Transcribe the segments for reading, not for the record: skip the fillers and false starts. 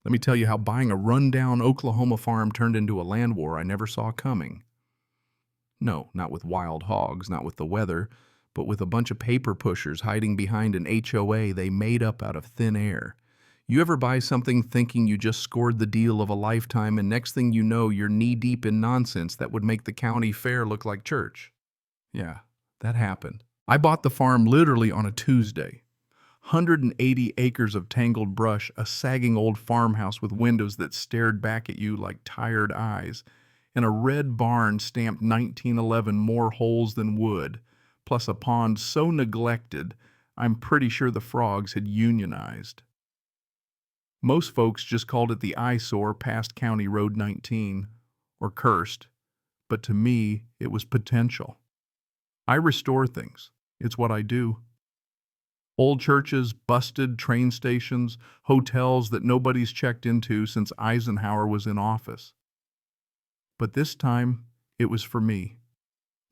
Let me tell you how buying a rundown Oklahoma farm turned into a land war I never saw coming. No, not with wild hogs, not with the weather, but with a bunch of paper pushers hiding behind an HOA they made up out of thin air. You ever buy something thinking you just scored the deal of a lifetime, and next thing you know, you're knee-deep in nonsense that would make the county fair look like church? Yeah, that happened. I bought the farm literally on a Tuesday. 180 acres of tangled brush, a sagging old farmhouse with windows that stared back at you like tired eyes, and a red barn stamped 1911 more holes than wood, plus a pond so neglected, I'm pretty sure the frogs had unionized. Most folks just called it the eyesore past County Road 19, or cursed, but to me, it was potential. I restore things. It's what I do. Old churches, busted train stations, hotels that nobody's checked into since Eisenhower was in office. But this time, it was for me.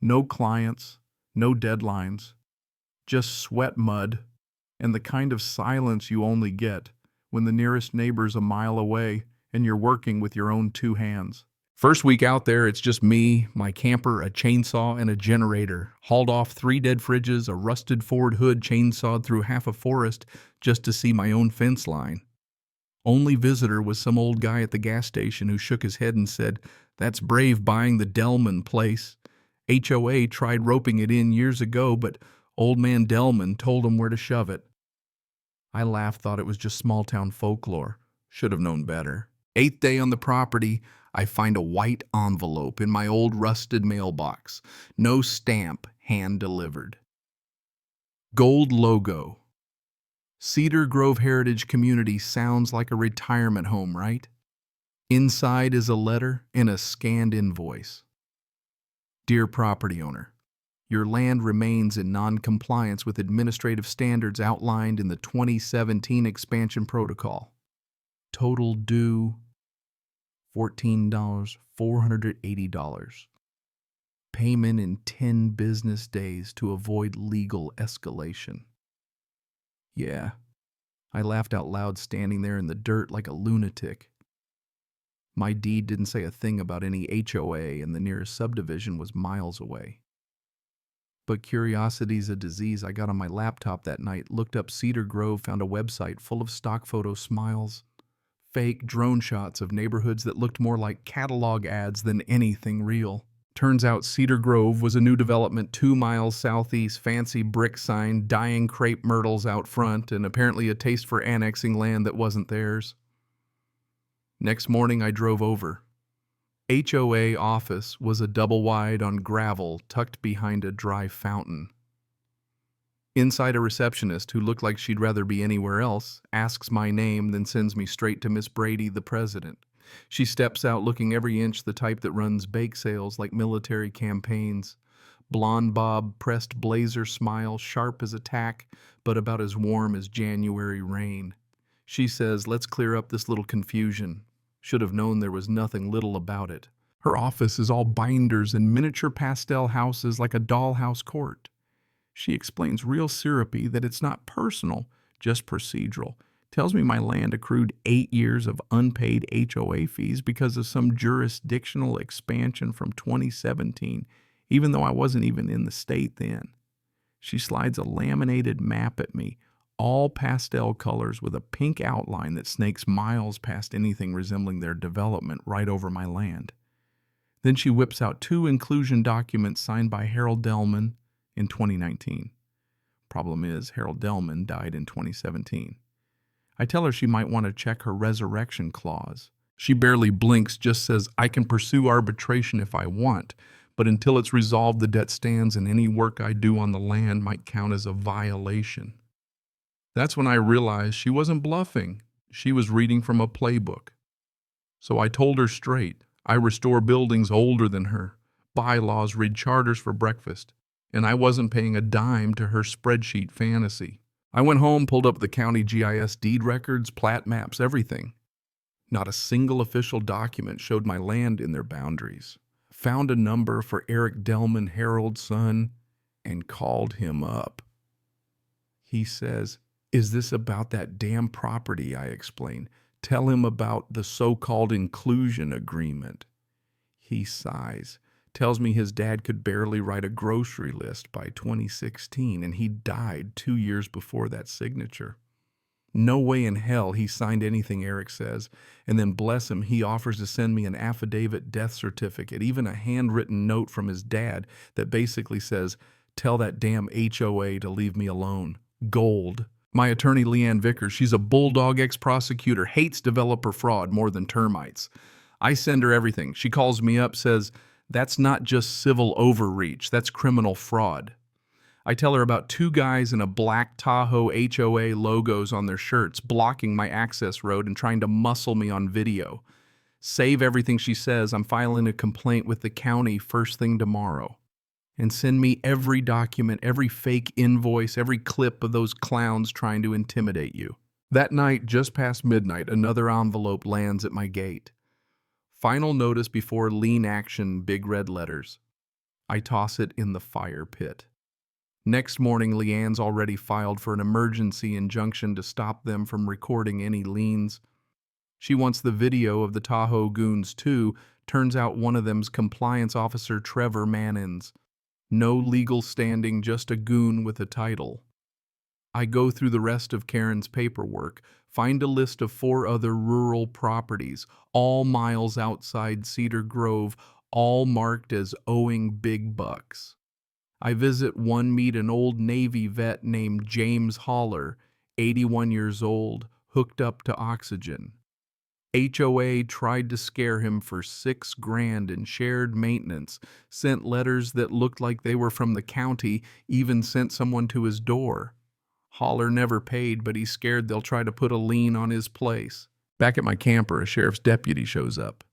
No clients, no deadlines, just sweat mud, and the kind of silence you only get when the nearest neighbor's a mile away and you're working with your own two hands. First week out there, it's just me, my camper, a chainsaw, and a generator. Hauled off 3 dead fridges, a rusted Ford hood chainsawed through half a forest just to see my own fence line. Only visitor was some old guy at the gas station who shook his head and said, "That's brave buying the Delman place. HOA tried roping it in years ago, but old man Delman told him where to shove it." I laughed, thought it was just small-town folklore. Should have known better. 8th day on the property, I find a white envelope in my old rusted mailbox. No stamp, hand-delivered. Gold logo. Cedar Grove Heritage Community sounds like a retirement home, right? Inside is a letter and a scanned invoice. Dear property owner, your land remains in non-compliance with administrative standards outlined in the 2017 expansion protocol. Total due $14, $480. Payment in 10 business days to avoid legal escalation. Yeah, I laughed out loud standing there in the dirt like a lunatic. My deed didn't say a thing about any HOA, and the nearest subdivision was miles away. But curiosity's a disease. I got on my laptop that night, looked up Cedar Grove, found a website full of stock photo smiles, fake drone shots of neighborhoods that looked more like catalog ads than anything real. Turns out Cedar Grove was a new development 2 miles southeast, fancy brick sign, dying crepe myrtles out front, and apparently a taste for annexing land that wasn't theirs. Next morning I drove over. HOA office was a double wide on gravel tucked behind a dry fountain. Inside, a receptionist who looked like she'd rather be anywhere else asks my name, then sends me straight to Miss Brady, the president. She steps out looking every inch the type that runs bake sales like military campaigns. Blonde bob, pressed blazer smile, sharp as a tack, but about as warm as January rain. She says, "Let's clear up this little confusion." Should have known there was nothing little about it. Her office is all binders and miniature pastel houses like a dollhouse court. She explains real syrupy that it's not personal, just procedural. Tells me my land accrued 8 years of unpaid HOA fees because of some jurisdictional expansion from 2017, even though I wasn't even in the state then. She slides a laminated map at me, all pastel colors with a pink outline that snakes miles past anything resembling their development right over my land. Then she whips out 2 inclusion documents signed by Harold Delman in 2019. Problem is, Harold Delman died in 2017. I tell her she might want to check her resurrection clause. She barely blinks, just says, "I can pursue arbitration if I want, but until it's resolved, the debt stands, and any work I do on the land might count as a violation." That's when I realized she wasn't bluffing. She was reading from a playbook. So I told her straight, I restore buildings older than her, bylaws, read charters for breakfast, and I wasn't paying a dime to her spreadsheet fantasy. I went home, pulled up the county GIS deed records, plat maps, everything. Not a single official document showed my land in their boundaries. Found a number for Eric Delman, Harold's son, and called him up. He says, "Is this about that damn property?" I explained. Tell him about the so-called inclusion agreement. He sighs, tells me his dad could barely write a grocery list by 2016, and he died 2 years before that signature. No way in hell he signed anything, Eric says, and then bless him, he offers to send me an affidavit death certificate, even a handwritten note from his dad that basically says, tell that damn HOA to leave me alone. Gold. My attorney, Leanne Vickers, she's a bulldog ex-prosecutor, hates developer fraud more than termites. I send her everything. She calls me up, says, that's not just civil overreach, that's criminal fraud. I tell her about 2 guys in a black Tahoe HOA logos on their shirts blocking my access road and trying to muscle me on video. Save everything she says. I'm filing a complaint with the county first thing tomorrow. And send me every document, every fake invoice, every clip of those clowns trying to intimidate you. That night, just past midnight, another envelope lands at my gate. Final notice before lien action, big red letters. I toss it in the fire pit. Next morning, Leanne's already filed for an emergency injunction to stop them from recording any liens. She wants the video of the Tahoe goons too. Turns out one of them's compliance officer Trevor Mannins. No legal standing, just a goon with a title. I go through the rest of Karen's paperwork, find a list of 4 other rural properties, all miles outside Cedar Grove, all marked as owing big bucks. I visit one, meet an old Navy vet named James Holler, 81 years old, hooked up to oxygen. HOA tried to scare him for $6,000 in shared maintenance, sent letters that looked like they were from the county, even sent someone to his door. Holler never paid, but he's scared they'll try to put a lien on his place. Back at my camper, a sheriff's deputy shows up.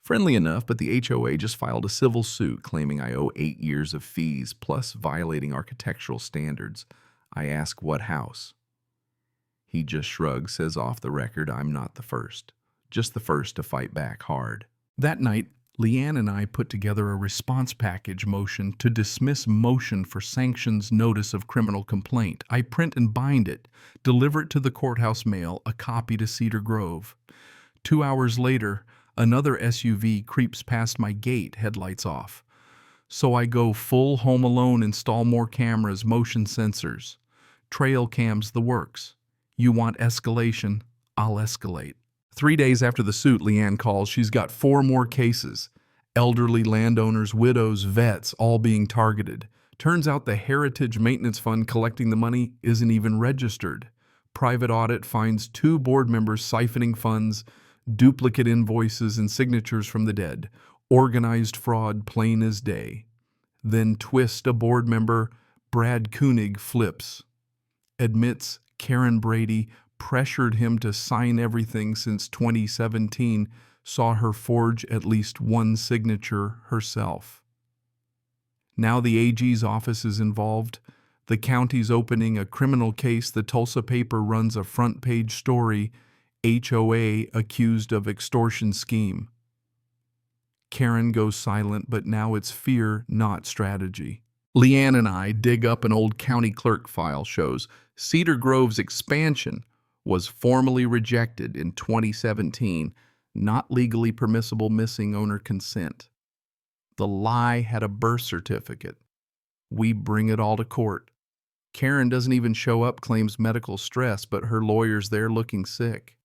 Friendly enough, but the HOA just filed a civil suit claiming I owe 8 years of fees plus violating architectural standards. I ask what house. He just shrugs, says off the record I'm not the first. Just the first to fight back hard. That night, Leanne and I put together a response package motion to dismiss motion for sanctions notice of criminal complaint. I print and bind it, deliver it to the courthouse mail, a copy to Cedar Grove. 2 hours later, another SUV creeps past my gate, headlights off. So I go full Home Alone, install more cameras, motion sensors. Trail cams, the works. You want escalation? I'll escalate. 3 days after the suit, Leanne calls. She's got 4 more cases. Elderly landowners, widows, vets, all being targeted. Turns out the Heritage Maintenance Fund collecting the money isn't even registered. Private audit finds 2 board members siphoning funds, duplicate invoices and signatures from the dead. Organized fraud, plain as day. Then twist, a board member, Brad Koenig, flips. Admits Karen Brady pressured him to sign everything since 2017, saw her forge at least 1 signature herself. Now the AG's office is involved. The county's opening a criminal case. The Tulsa paper runs a front-page story, HOA accused of extortion scheme. Karen goes silent, but now it's fear, not strategy. Leanne and I dig up an old county clerk file, shows Cedar Grove's expansion was formally rejected in 2017, not legally permissible, missing owner consent. The lie had a birth certificate. We bring it all to court. Karen doesn't even show up, claims medical stress, but her lawyer's there looking sick.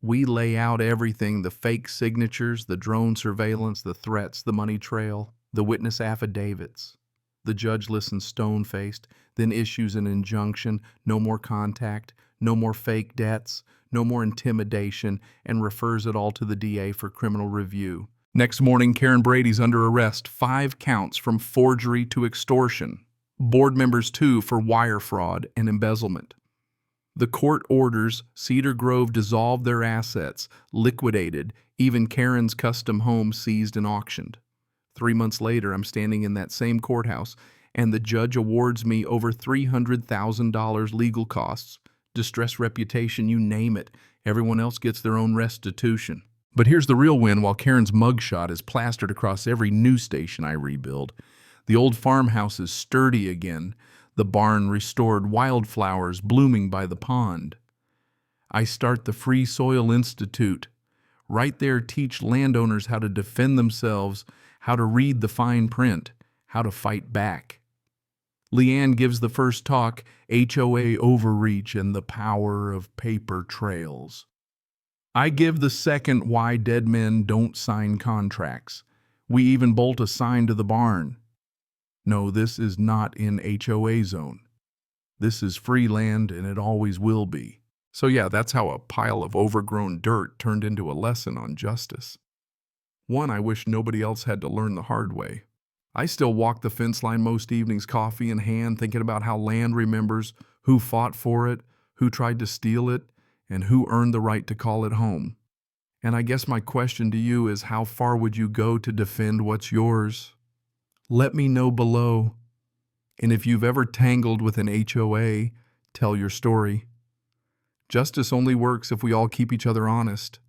We lay out everything, the fake signatures, the drone surveillance, the threats, the money trail, the witness affidavits. The judge listens stone-faced, then issues an injunction, no more contact, no more fake debts, no more intimidation, and refers it all to the DA for criminal review. Next morning, Karen Brady's under arrest, 5 counts from forgery to extortion. Board members 2 for wire fraud and embezzlement. The court orders Cedar Grove dissolve their assets, liquidated, even Karen's custom home seized and auctioned. 3 months later, I'm standing in that same courthouse, and the judge awards me over $300,000 legal costs, distress reputation, you name it. Everyone else gets their own restitution. But here's the real win. While Karen's mugshot is plastered across every news station I rebuild, the old farmhouse is sturdy again, the barn restored, wildflowers blooming by the pond. I start the Free Soil Institute. Right there, teach landowners how to defend themselves, how to read the fine print, how to fight back. Leanne gives the first talk, HOA overreach and the power of paper trails. I give the second, why dead men don't sign contracts. We even bolt a sign to the barn. No, this is not in HOA zone. This is free land and it always will be. So yeah, that's how a pile of overgrown dirt turned into a lesson on justice. One I wish nobody else had to learn the hard way. I still walk the fence line most evenings, coffee in hand, thinking about how land remembers who fought for it, who tried to steal it, and who earned the right to call it home. And I guess my question to you is, how far would you go to defend what's yours? Let me know below. And if you've ever tangled with an HOA, tell your story. Justice only works if we all keep each other honest.